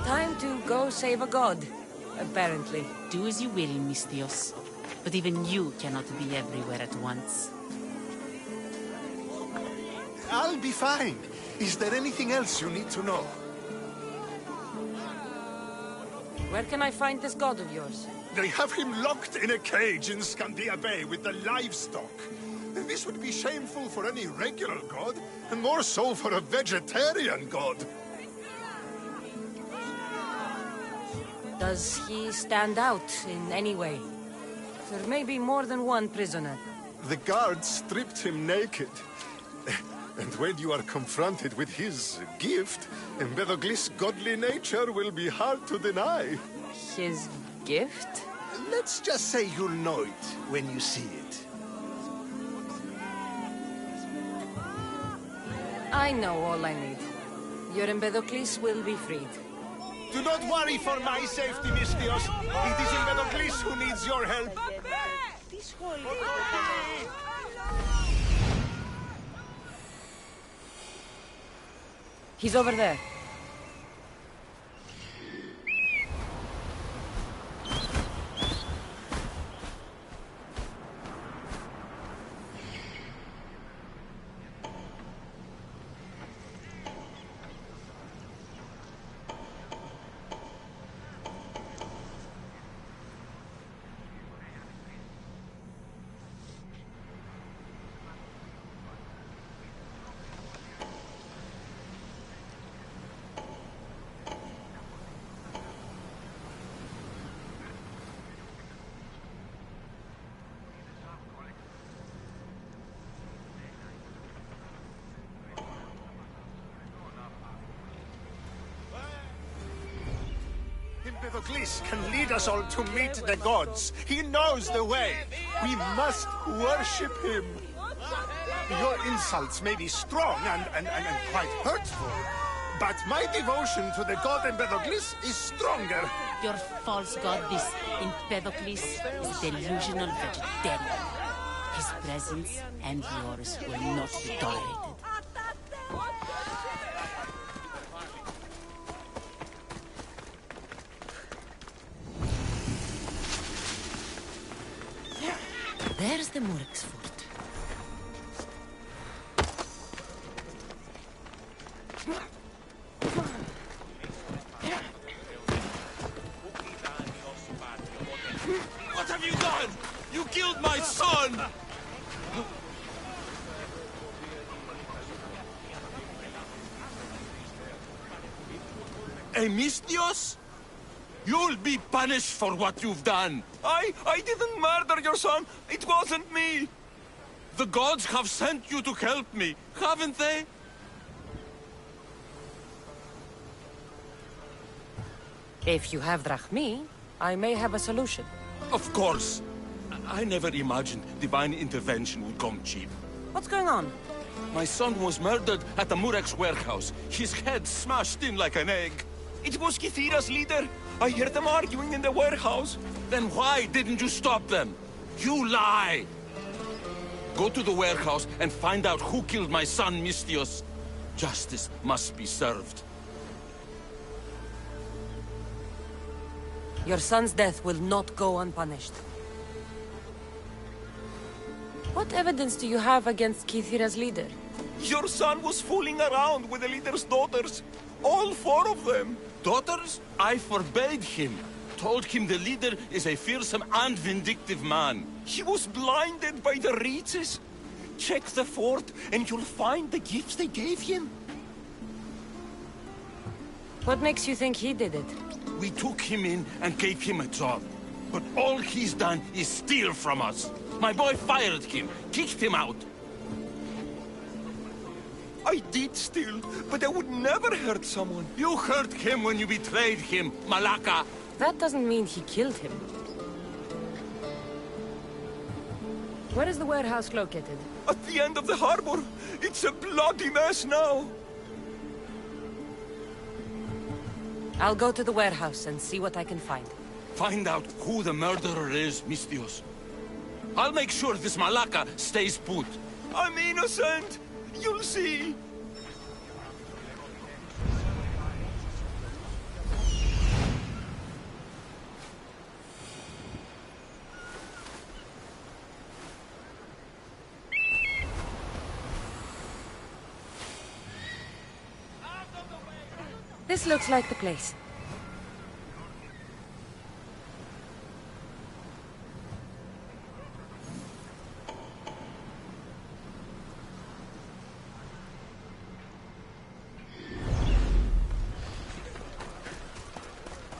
Time to go save a god, apparently. Do as you will, Mistios. But even you cannot be everywhere at once. I'll be fine. Is there anything else you need to know? Where can I find this god of yours? They have him locked in a cage in Scandia Bay with the livestock. This would be shameful for any regular god, and more so for a vegetarian god. Does he stand out in any way? There may be more than one prisoner. The guards stripped him naked. And when you are confronted with his gift, Empedocles' godly nature will be hard to deny. His gift? Let's just say you'll know it when you see it. I know all I need. Your Empedocles will be freed. Do not worry for my safety, Mistios. It is Empedocles who needs your help. He's over there. Empedocles can lead us all to meet the gods. He knows the way. We must worship him. Your insults may be strong and quite hurtful, but my devotion to the god Empedocles is stronger. Your false god, this Empedocles, is a delusional vegetarian. His presence and yours will not be tolerated. There's the Murex fort. What have you done? You killed my son! Mistios? You'll be punished for what you've done. I didn't murder your son. It wasn't me. The gods have sent you to help me, haven't they? If you have drachmi, I may have a solution. Of course. I never imagined divine intervention would come cheap. What's going on? My son was murdered at the Murex warehouse. His head smashed in like an egg. It was Kithira's leader. I heard them arguing in the warehouse. Then why didn't you stop them? You lie! Go to the warehouse and find out who killed my son, Mistios. Justice must be served. Your son's death will not go unpunished. What evidence do you have against Kithira's leader? Your son was fooling around with the leader's daughters. All 4 of them. Daughters? I forbade him. Told him the leader is a fearsome and vindictive man. He was blinded by the reaches. Check the fort and you'll find the gifts they gave him. What makes you think he did it? We took him in and gave him a job. But all he's done is steal from us. My boy fired him, kicked him out. I did steal, but I would never hurt someone. You hurt him when you betrayed him, Malaka. That doesn't mean he killed him. Where is the warehouse located? At the end of the harbor. It's a bloody mess now. I'll go to the warehouse and see what I can find. Find out who the murderer is, Mistios. I'll make sure this Malaka stays put. I'm innocent. You'll see. This looks like the place.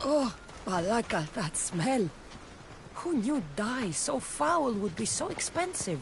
Oh, Balaka, that smell. Who knew dye so foul would be so expensive?